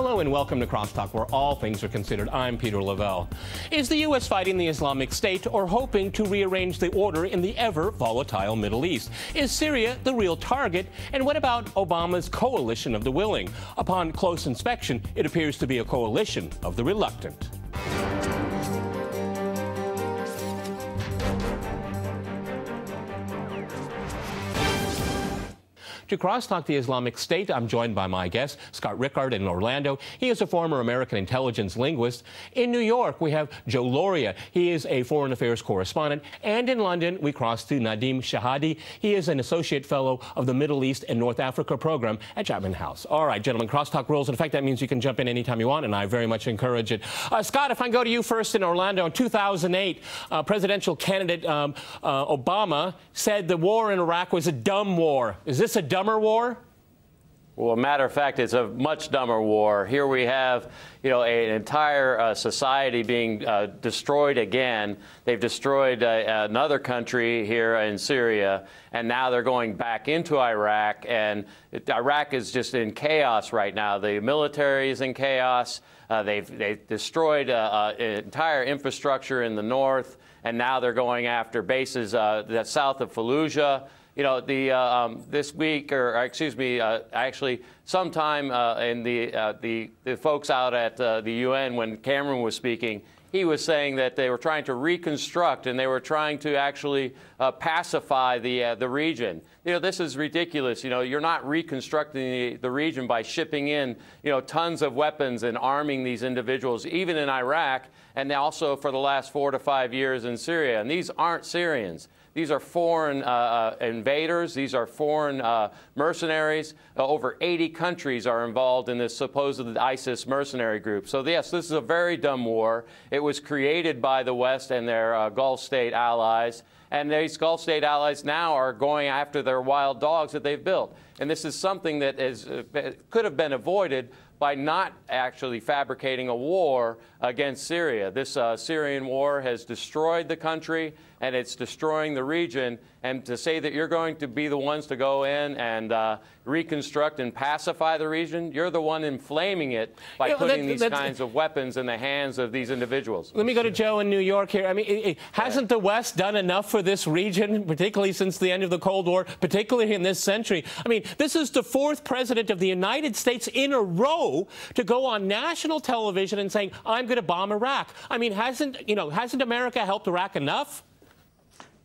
Hello and welcome to CrossTalk, where all things are considered. I'm Peter Lavelle. Is the U.S. fighting the Islamic State or hoping to rearrange the order in the ever-volatile Middle East? Is Syria the real target? And what about Obama's coalition of the willing? Upon close inspection, it appears to be a coalition of the reluctant. To crosstalk the Islamic State, I'm joined by my guest, Scott Rickard in Orlando. He is a former American intelligence linguist. In New York, we have Joe Lauria. He is a foreign affairs correspondent. And in London, we cross to Nadim Shahadi. He is an associate fellow of the Middle East and North Africa program at Chapman House. All right, gentlemen, crosstalk rules. In fact, that means you can jump in anytime you want, and I very much encourage it. Scott, if I go to you first in Orlando, in 2008, presidential candidate Obama said the war in Iraq was a dumb war. Is this a dumber war? Well, a matter of fact, it's a much dumber war. Here we have, an entire society being destroyed again. They've destroyed another country here in Syria, and now they're going back into Iraq. And Iraq is just in chaos right now. The military is in chaos. They've destroyed entire infrastructure in the north, and now they're going after bases that's south of Fallujah. This week, or excuse me, actually, sometime in the folks out at the UN, when Cameron was speaking, he was saying that they were trying to reconstruct and they were trying to actually pacify the region. This is ridiculous. You're not reconstructing the region by shipping in, tons of weapons and arming these individuals, even in Iraq, and also for the last 4 to 5 years in Syria. And these aren't Syrians. These are foreign invaders. These are foreign mercenaries. Over 80 countries are involved in this supposed ISIS mercenary group. So, yes, this is a very dumb war. It was created by the West and their Gulf state allies. And these Gulf state allies now are going after their wild dogs that they've built. And this is something that could have been avoided by not actually fabricating a war against Syria. This Syrian war has destroyed the country, and it's destroying the region. And to say that you're going to be the ones to go in and reconstruct and pacify the region, you're the one inflaming it by putting these kinds of weapons in the hands of these individuals. Let me go to Joe in New York here. I mean, hasn't the West done enough for this region, particularly since the end of the Cold War, particularly in this century? I mean, this is the 4th president of the United States in a row to go on national television and saying, I'm going to bomb Iraq. I mean, hasn't America helped Iraq enough?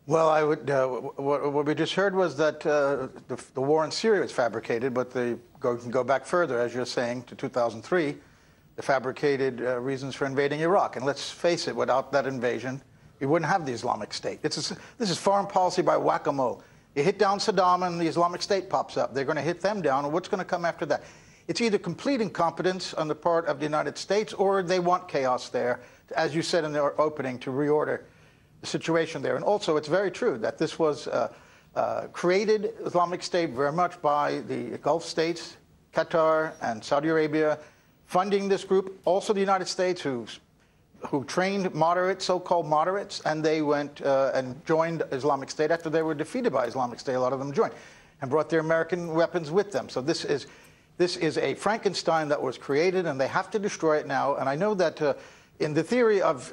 Well, I would. What we just heard was that the war in Syria was fabricated, but they can go back further, as you're saying, to 2003, the fabricated reasons for invading Iraq. And let's face it, without that invasion, we wouldn't have the Islamic State. This is foreign policy by whack-a-mole. You hit down Saddam, and the Islamic State pops up. They're going to hit them down, and what's going to come after that? It's either complete incompetence on the part of the United States, or they want chaos there, as you said in the opening, to reorder the situation there. And also, it's very true that this was created, Islamic State, very much by the Gulf states, Qatar and Saudi Arabia, funding this group. Also the United States, who trained moderates, so-called moderates, and they went and joined Islamic State after they were defeated by Islamic State. A lot of them joined and brought their American weapons with them. So this is a Frankenstein that was created, and they have to destroy it now. And I know that in the theory of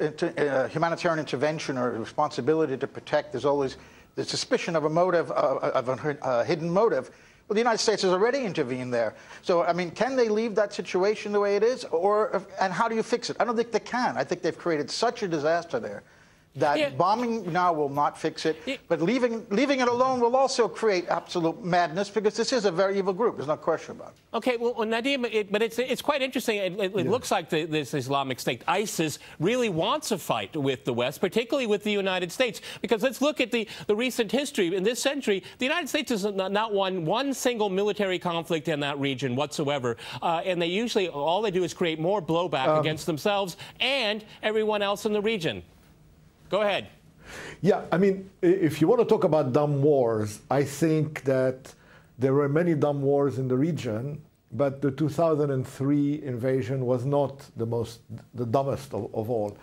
humanitarian intervention or responsibility to protect, there's always the suspicion of a motive, of a hidden motive. Well, the United States has already intervened there. So, I mean, can they leave that situation the way it is? And how do you fix it? I don't think they can. I think they've created such a disaster there that bombing now will not fix it. But leaving it alone will also create absolute madness, because this is a very evil group. There's no question about it. Okay, well, Nadim, but it's quite interesting. It looks like this Islamic State, ISIS, really wants a fight with the West, particularly with the United States. Because let's look at the recent history. In this century, the United States has not won one single military conflict in that region whatsoever. And they usually, all they do is create more blowback against themselves and everyone else in the region. Go ahead. Yeah, I mean, if you want to talk about dumb wars, I think that there were many dumb wars in the region, but the 2003 invasion was not the dumbest of all.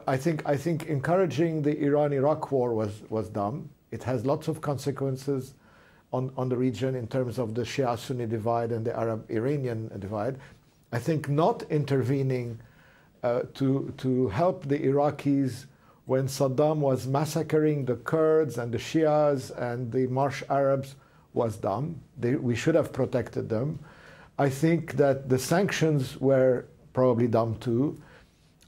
I think encouraging the Iran-Iraq war was dumb. It has lots of consequences on the region in terms of the Shia-Sunni divide and the Arab-Iranian divide. I think not intervening to help the Iraqis when Saddam was massacring the Kurds and the Shias and the Marsh Arabs was dumb. We should have protected them. I think that the sanctions were probably dumb too.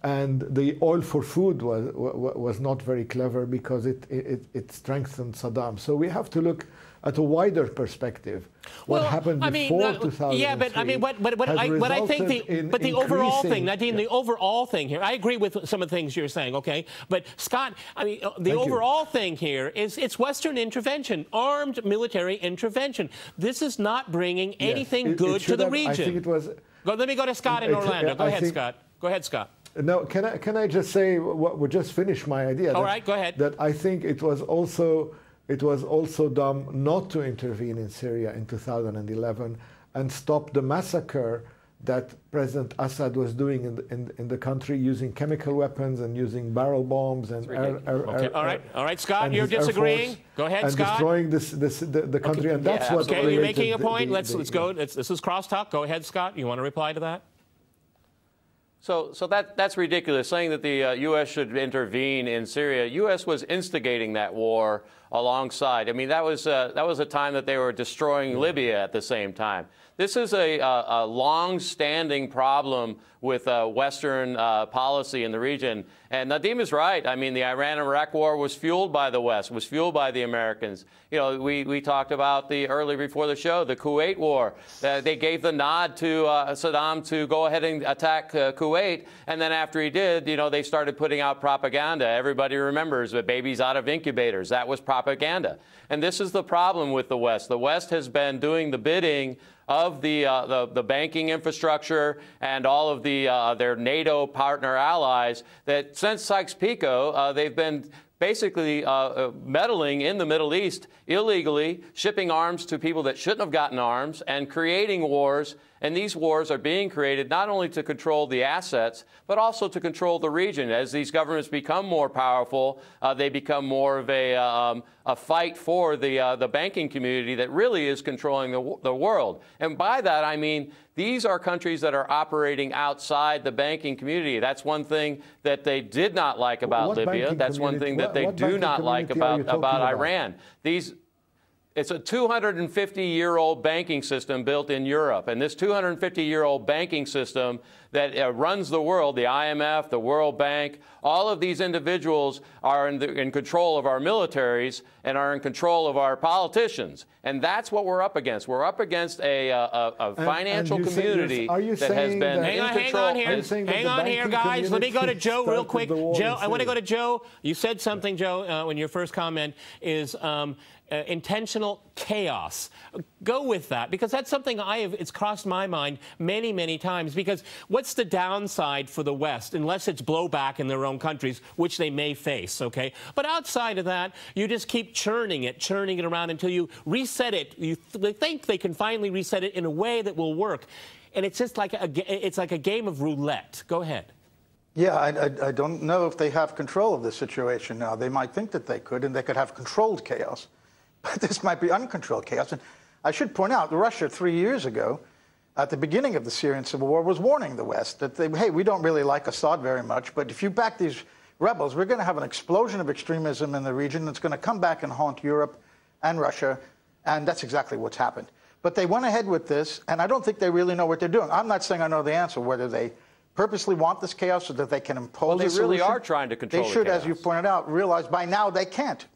And the oil for food was not very clever because it strengthened Saddam. So we have to look at a wider perspective. What happened before 2003? Yeah, but I mean, what I think the overall thing, Nadine, the overall thing here, I agree with some of the things you're saying, okay? But Scott, I mean, the overall thing here is it's Western intervention, armed military intervention. This is not bringing anything good to the region. I think it was. Let me go to Scott in Orlando. Go ahead, Scott. Go ahead, Scott. No, can I just say just finish my idea? All right, go ahead. That I think it was also dumb not to intervene in Syria in 2011 and stop the massacre that President Assad was doing in the country, using chemical weapons and using barrel bombs and all right, Scott, you're disagreeing. Go ahead, and Scott. Destroying the country, and that's what. Okay, you're making a point. Let's go. This is crosstalk. Go ahead, Scott. You want to reply to that? So that's ridiculous, saying that the U.S. should intervene in Syria. U.S. was instigating that war alongside. I mean, that was a time that they were destroying Libya at the same time. This is a long-standing problem with Western policy in the region. And Nadim is right. I mean, the Iran-Iraq war was fueled by the West, was fueled by the Americans. You know, we talked about earlier before the show, the Kuwait war. They gave the nod to Saddam to go ahead and attack Kuwait. And then after he did, you know, they started putting out propaganda. Everybody remembers the babies out of incubators. That was propaganda. And this is the problem with the West. The West has been doing the bidding of the banking infrastructure and all of their NATO partner allies, that since Sykes-Picot, they've been basically meddling in the Middle East illegally, shipping arms to people that shouldn't have gotten arms, and creating wars. And these wars are being created not only to control the assets, but also to control the region. As these governments become more powerful, they become more of a fight for the banking community that really is controlling the world. And by that, I mean, these are countries that are operating outside the banking community. That's one thing that they did not like about Libya. That's one thing that they do not like about Iran. It's a 250-year-old banking system built in Europe. And this 250-year-old banking system that runs the world, the IMF, the World Bank, all of these individuals are in control of our militaries and are in control of our politicians. And that's what we're up against. We're up against a financial community that has been in control. Hang on here, guys. Let me go to Joe real quick. Joe, I want to go to Joe. You said something, Joe, when your first comment is intentional chaos. Go with that, because that's something it's crossed my mind many, many times. Because what's the downside for the West, unless it's blowback in their own countries, which they may face, okay? But outside of that, you just keep churning it around until you reset it. They think they can finally reset it in a way that will work. And it's just like it's like a game of roulette. Go ahead. Yeah, I don't know if they have control of the situation now. They might think that they could, and they could have controlled chaos. But this might be uncontrolled chaos. And I should point out, Russia 3 years ago, at the beginning of the Syrian civil war, was warning the West that, hey, we don't really like Assad very much, but if you back these rebels, we're going to have an explosion of extremism in the region that's going to come back and haunt Europe and Russia, and that's exactly what's happened. But they went ahead with this, and I don't think they really know what they're doing. I'm not saying I know the answer, whether they purposely want this chaos so that they can impose a solution. Well, they really are trying to control They should, the chaos. as you pointed out, realize by now they can't.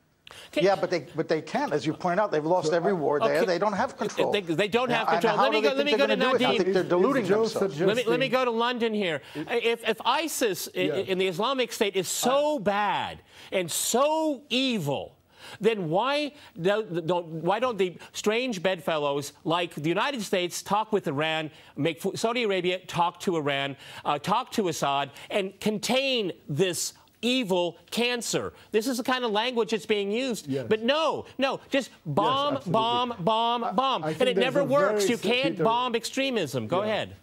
Yeah, but they can't. As you pointed out, they've lost every war there. Okay. They don't have control. They don't have control. Let me go to Nadim. I think they're deluding themselves. Let me go to London here. If ISIS in the Islamic State is so bad and so evil, then why don't the strange bedfellows like the United States talk with Iran, make Saudi Arabia talk to Iran, talk to Assad, and contain this evil cancer? This is the kind of language that's being used. Yes. But no, just bomb, yes, bomb, bomb, bomb. And it never works. You can't bomb extremism. Go ahead.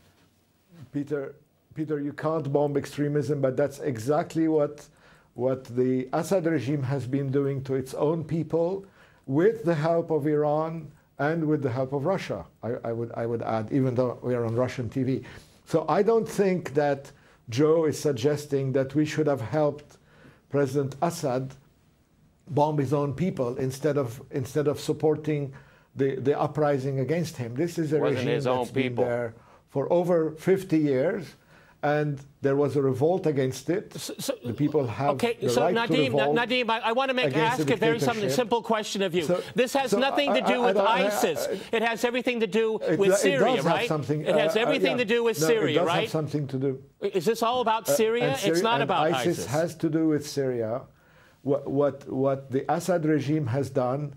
Peter, you can't bomb extremism, but that's exactly what the Assad regime has been doing to its own people with the help of Iran and with the help of Russia, I would add, even though we are on Russian TV. So I don't think that Joe is suggesting that we should have helped President Assad bomb his own people instead of supporting the uprising against him. This is a regime that's been there for over 50 years, and there was a revolt against it. So, the people have the right to revolt. Nadim, I want to ask a very simple question of you. This has nothing to do with ISIS. It has everything to do with Syria, right? It has everything to do with Syria, right? It does have something to do. Is this all about Syria? It's not about ISIS. ISIS has to do with Syria. What the Assad regime has done,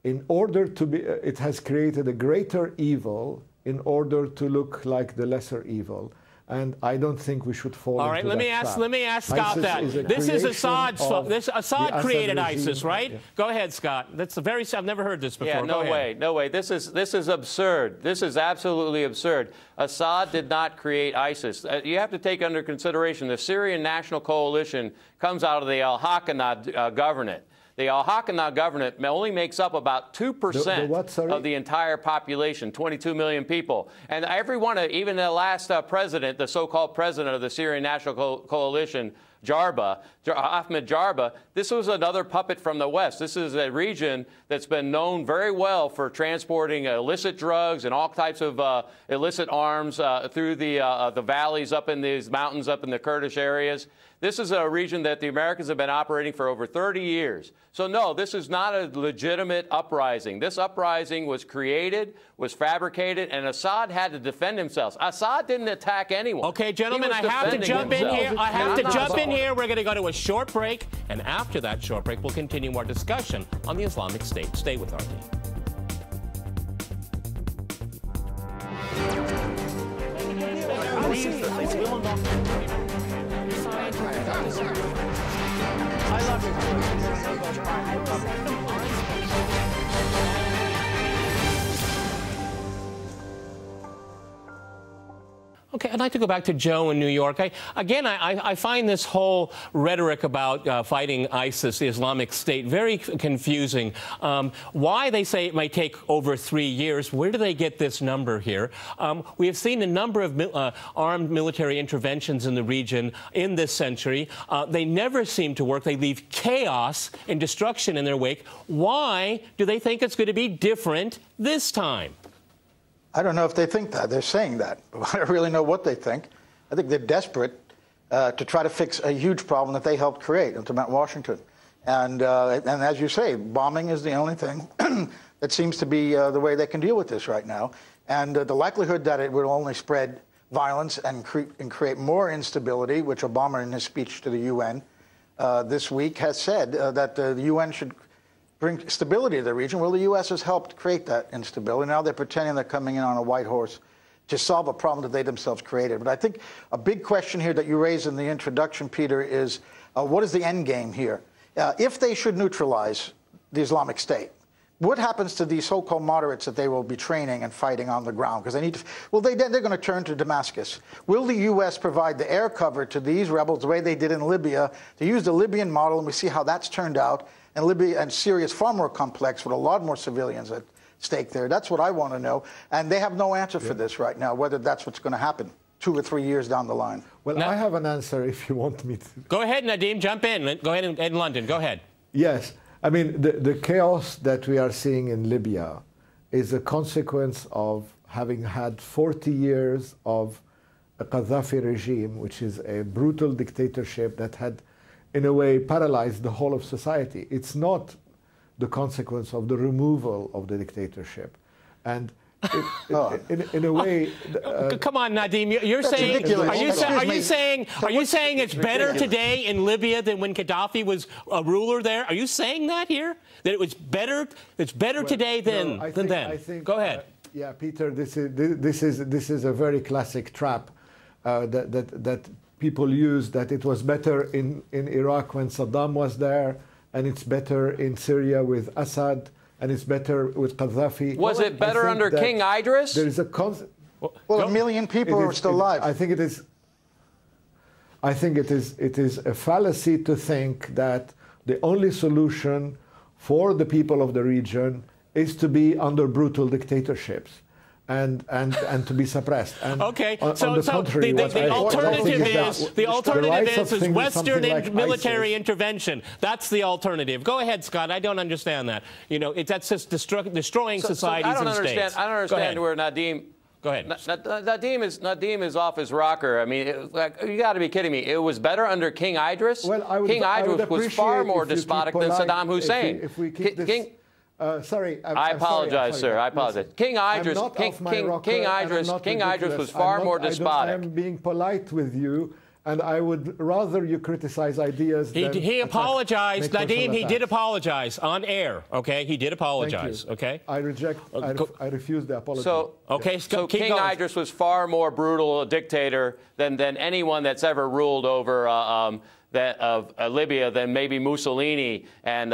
in order to be, it has created a greater evil in order to look like the lesser evil. And I don't think we should fall into that trap. Let me ask Scott that. This is Assad's fault. Assad created ISIS, right? Yeah. Go ahead, Scott. That's I've never heard this before. Yeah, no way. This is absurd. This is absolutely absurd. Assad did not create ISIS. You have to take under consideration the Syrian National Coalition comes out of the Al-Haqqani government. The Al-Haqqani government only makes up about 2% of the entire population, 22 million people. And every one of, even the last president, the so-called president of the Syrian National Coalition, Ahmed Jarba, this was another puppet from the West. This is a region that's been known very well for transporting illicit drugs and all types of illicit arms through the valleys up in these mountains up in the Kurdish areas. This is a region that the Americans have been operating for over 30 years. So, no, this is not a legitimate uprising. This uprising was created, was fabricated, and Assad had to defend himself. Assad didn't attack anyone. Okay, gentlemen, I have to jump in here. I have to jump in here. We're going to go to a short break, and after that short break, we'll continue our discussion on the Islamic State. Stay with our team. I love it. Okay, I'd like to go back to Joe in New York. I find this whole rhetoric about fighting ISIS, the Islamic State, very confusing. Why they say it might take over 3 years, where do they get this number here? We have seen a number of armed military interventions in the region in this century. They never seem to work. They leave chaos and destruction in their wake. Why do they think it's going to be different this time? I don't know if they think that. They're saying that. I don't really know what they think. I think they're desperate to try to fix a huge problem that they helped create in Mount Washington. And as you say, bombing is the only thing that seems to be the way they can deal with this right now. And the likelihood that it will only spread violence and create more instability, which Obama in his speech to the UN this week has said that the UN should bring stability to the region. Well, the U.S. has helped create that instability. Now they're pretending they're coming in on a white horse to solve a problem that they themselves created. But I think a big question here that you raised in the introduction, Peter, is what is the end game here? If they should neutralize the Islamic State, what happens to these so-called moderates that they will be training and fighting on the ground? Because they need to, well, they're going to turn to Damascus. Will the U.S. provide the air cover to these rebels the way they did in Libya, to use the Libyan model, and we see how that's turned out? And Libya and Syria is far more complex with a lot more civilians at stake there. That's what I want to know. And they have no answer for this right now, whether that's what's going to happen 2 or 3 years down the line. Well, I have an answer if you want me to. Go ahead, Nadim, jump in. Go ahead in London. Go ahead. Yes. I mean, the chaos that we are seeing in Libya is a consequence of having had 40 years of a Gaddafi regime, which is a brutal dictatorship that had, in a way, paralyzed the whole of society. It's not the consequence of the removal of the dictatorship. And in a way... Come on, Nadim. You're saying... Are you saying it's better today in Libya than when Gaddafi was a ruler there? Are you saying that here? That it was better... It's better today than then? I think, go ahead. Yeah, Peter, this is a very classic trap that people use, that it was better in Iraq when Saddam was there, and it's better in Syria with Assad, and it's better with Gaddafi. Was it better under King Idris? There is a well, a million people are still alive. I think it is a fallacy to think that the only solution for the people of the region is to be under brutal dictatorships. and to be suppressed. And okay, on so the contrary, the alternative is Western military intervention. That's the alternative. Go ahead, Scott. I don't understand that. You know, that's just destroying societies and states. I don't understand where Nadeem. Go ahead. Nadeem is off his rocker. I mean, you got to be kidding me. It was better under King Idris. Well, King Idris was far more despotic than Saddam Hussein. If we keep this, sorry, I apologize, sir. I apologize. King Idris was far more despotic. I'm being polite with you. And I would rather you criticize ideas. He apologized, Nadeem. He did apologize on air. Okay, he did apologize. Okay, I reject. I refuse the apology. So King Idris was far more brutal a dictator than anyone that's ever ruled over Libya than maybe Mussolini and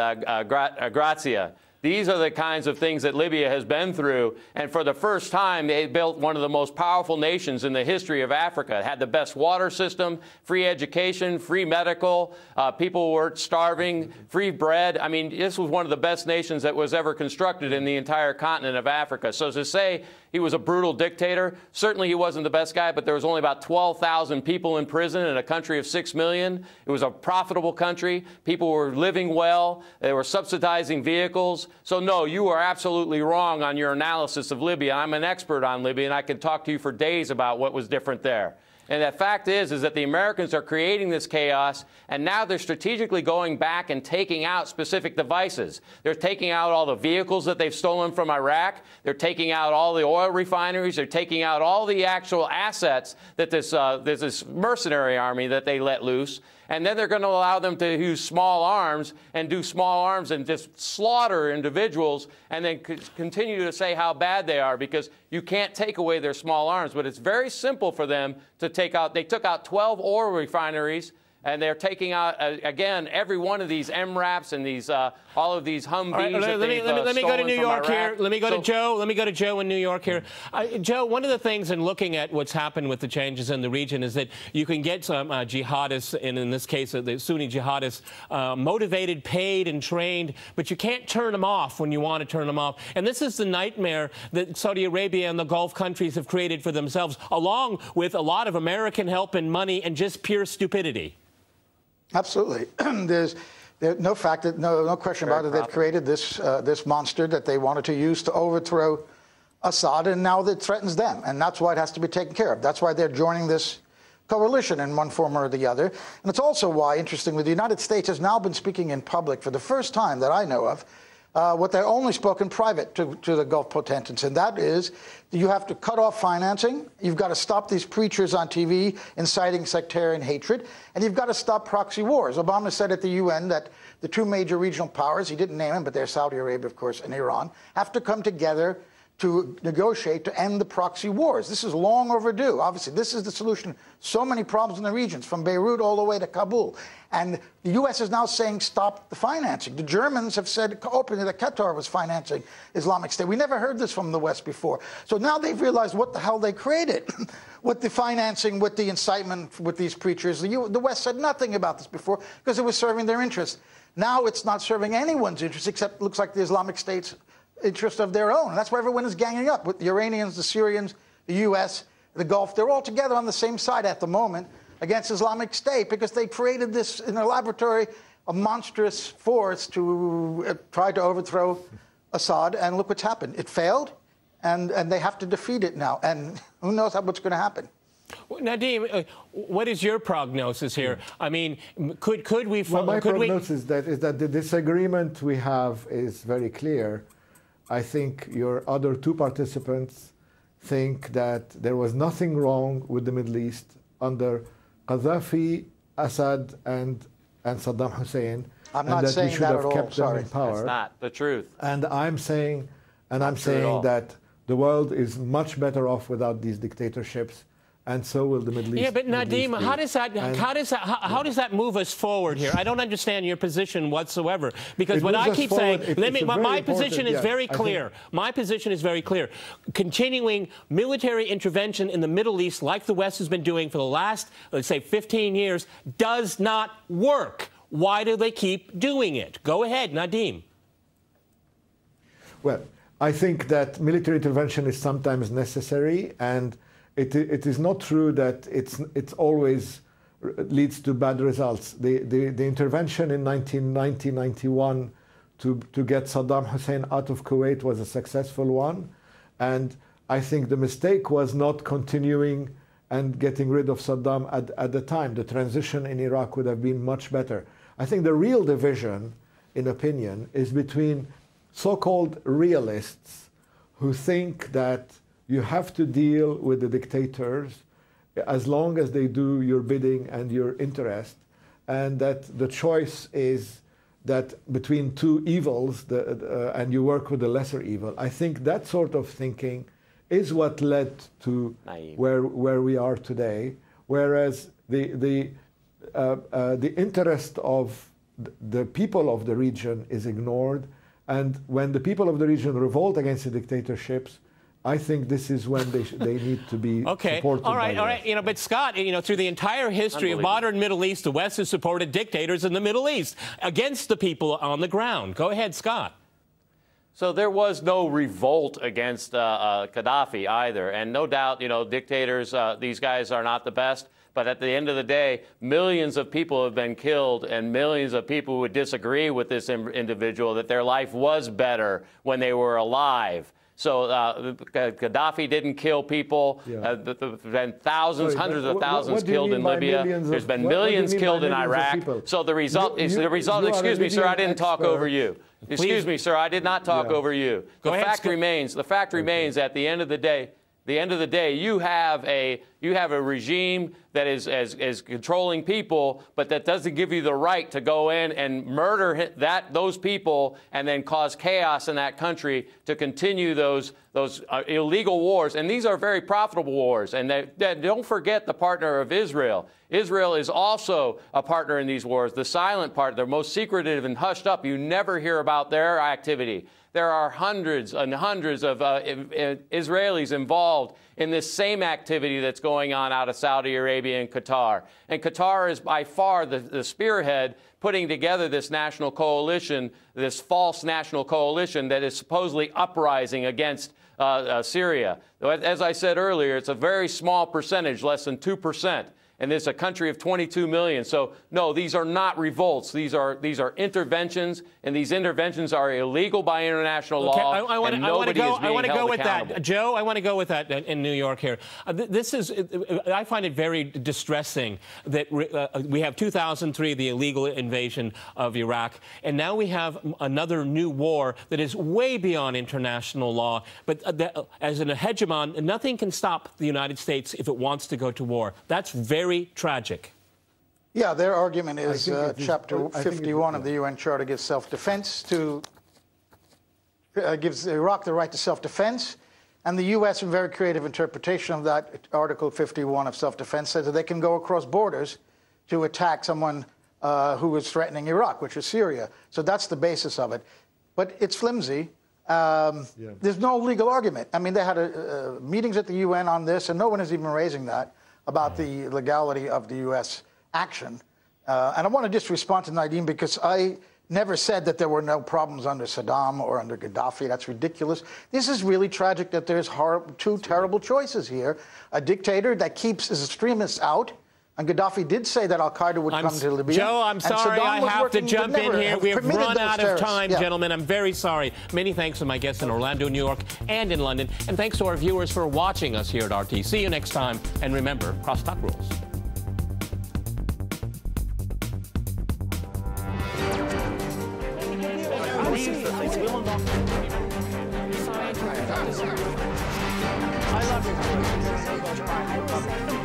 Grazia. These are the kinds of things that Libya has been through. And for the first time, they built one of the most powerful nations in the history of Africa. It had the best water system, free education, free medical. People weren't starving, free bread. I mean, this was one of the best nations that was ever constructed in the entire continent of Africa. So to say he was a brutal dictator, certainly he wasn't the best guy, but there was only about 12,000 people in prison in a country of 6 million. It was a profitable country. People were living well. They were subsidizing vehicles. So, no, you are absolutely wrong on your analysis of Libya. I'm an expert on Libya, and I can talk to you for days about what was different there. And the fact is that the Americans are creating this chaos, and now they're strategically going back and taking out specific devices. They're taking out all the vehicles that they've stolen from Iraq. They're taking out all the oil refineries. They're taking out all the actual assets that there's this mercenary army that they let loose. And then they're going to allow them to use small arms and do small arms and just slaughter individuals and then continue to say how bad they are, because you can't take away their small arms. But it's very simple for them to take out. They took out 12 oil refineries. And they're taking out, again, every one of these MRAPs and these, all of these Humvees. Right, let me go to New York here. Let me go to Joe. Let me go to Joe in New York here. Joe, one of the things in looking at what's happened with the changes in the region is that you can get some jihadists, and in this case, the Sunni jihadists, motivated, paid, and trained, but you can't turn them off when you want to turn them off. And this is the nightmare that Saudi Arabia and the Gulf countries have created for themselves, along with a lot of American help and money and just pure stupidity. Absolutely. There's no question about it. They've created this monster that they wanted to use to overthrow Assad, and now that threatens them. And that's why it has to be taken care of. That's why they're joining this coalition in one form or the other. And it's also why, interestingly, the United States has now been speaking in public for the first time that I know of, what they only spoke in private to the Gulf potentates, and that is you have to cut off financing, you've got to stop these preachers on TV inciting sectarian hatred, and you've got to stop proxy wars. Obama said at the UN that the two major regional powers, he didn't name them, but they're Saudi Arabia, of course, and Iran, have to come together to negotiate to end the proxy wars. This is long overdue. Obviously, this is the solution. So many problems in the regions, from Beirut all the way to Kabul. And the U.S. is now saying stop the financing. The Germans have said openly that Qatar was financing Islamic State. We never heard this from the West before. So now they've realized what the hell they created with the financing, with the incitement, with these preachers. The West said nothing about this before because it was serving their interests. Now it's not serving anyone's interest, except it looks like the Islamic State's interest of their own. And that's why everyone is ganging up with the Iranians, the Syrians, the U.S., the Gulf. They're all together on the same side at the moment against Islamic State because they created this in a laboratory, a monstrous force to try to overthrow Assad. And look what's happened. It failed, and they have to defeat it now. And who knows what's going to happen. Nadeem, what is your prognosis here? I mean, could we? Well, my prognosis is that the disagreement we have is very clear. I think your other two participants think that there was nothing wrong with the Middle East under Gaddafi, Assad, and Saddam Hussein. I'm not saying that at all. Kept them in power. That's not the truth. And I'm saying that the world is much better off without these dictatorships. And so will the Middle East. Yeah, but Nadeem, how does that move us forward here? I don't understand your position whatsoever. Because what I keep saying, my position is very clear. My position is very clear. Continuing military intervention in the Middle East, like the West has been doing for the last, let's say, 15 years, does not work. Why do they keep doing it? Go ahead, Nadeem. Well, I think that military intervention is sometimes necessary, and it is not true that it's always leads to bad results. The intervention in 1990-91 to get Saddam Hussein out of Kuwait was a successful one, and I think the mistake was not continuing and getting rid of Saddam at the time. The transition in Iraq would have been much better. I think the real division, in opinion, is between so-called realists who think that you have to deal with the dictators as long as they do your bidding and your interest, and that the choice is that between two evils, and you work with the lesser evil. I think that sort of thinking is what led to where we are today, whereas the interest of the people of the region is ignored, and when the people of the region revolt against the dictatorships, I think this is when they need to be supported. All right. You know, but Scott, you know, through the entire history of modern Middle East, the West has supported dictators in the Middle East against the people on the ground. Go ahead, Scott. So there was no revolt against Gaddafi either, and no doubt, you know, dictators, these guys are not the best. But at the end of the day, millions of people have been killed, and millions of people would disagree with this individual that their life was better when they were alive. So Gaddafi didn't kill people. Yeah. There's been thousands, hundreds of thousands killed in Libya. There's been millions killed in Iraq. So the result is the result. Excuse me, sir, I didn't talk over you. Excuse me, sir, I did not talk over you. The fact remains. The fact remains. At the end of the day. You have a regime that is controlling people, but that doesn't give you the right to go in and murder those people and then cause chaos in that country to continue those illegal wars. And these are very profitable wars. And don't forget the partner of Israel. Israel is also a partner in these wars, the silent part, the most secretive and hushed up. You never hear about their activity. There are hundreds and hundreds of Israelis involved in this same activity that's going on out of Saudi Arabia and Qatar. And Qatar is by far the spearhead putting together this national coalition, this false national coalition that is supposedly uprising against Syria. As I said earlier, it's a very small percentage, less than 2%. And it's a country of 22 million. So, no, these are not revolts. These are interventions, and these interventions are illegal by international law. I want to go with that. Joe, I want to go with that in New York here. I find it very distressing that we have 2003, the illegal invasion of Iraq, and now we have another new war that is way beyond international law. But as an hegemon, nothing can stop the United States if it wants to go to war. That's very tragic. Yeah, their argument is Chapter 51 of the UN Charter gives self-defense gives Iraq the right to self-defense, and the U.S., in very creative interpretation of that Article 51 of self-defense, says that they can go across borders to attack someone who is threatening Iraq, which is Syria. So that's the basis of it. But it's flimsy. There's no legal argument. I mean, they had meetings at the UN on this, and no one is even raising that about the legality of the U.S. action. And I want to just respond to Nadeem, because I never said that there were no problems under Saddam or under Gaddafi. That's ridiculous. This is really tragic that there's two terrible choices here. A dictator that keeps his extremists out, and Gaddafi did say that al-Qaeda would come to Libya. Joe, I'm sorry, I have to jump in here. We have run out of time, gentlemen. I'm very sorry. Many thanks to my guests in Orlando, New York, and in London. And thanks to our viewers for watching us here at RT. See you next time. And remember, CrossTalk rules. I love you.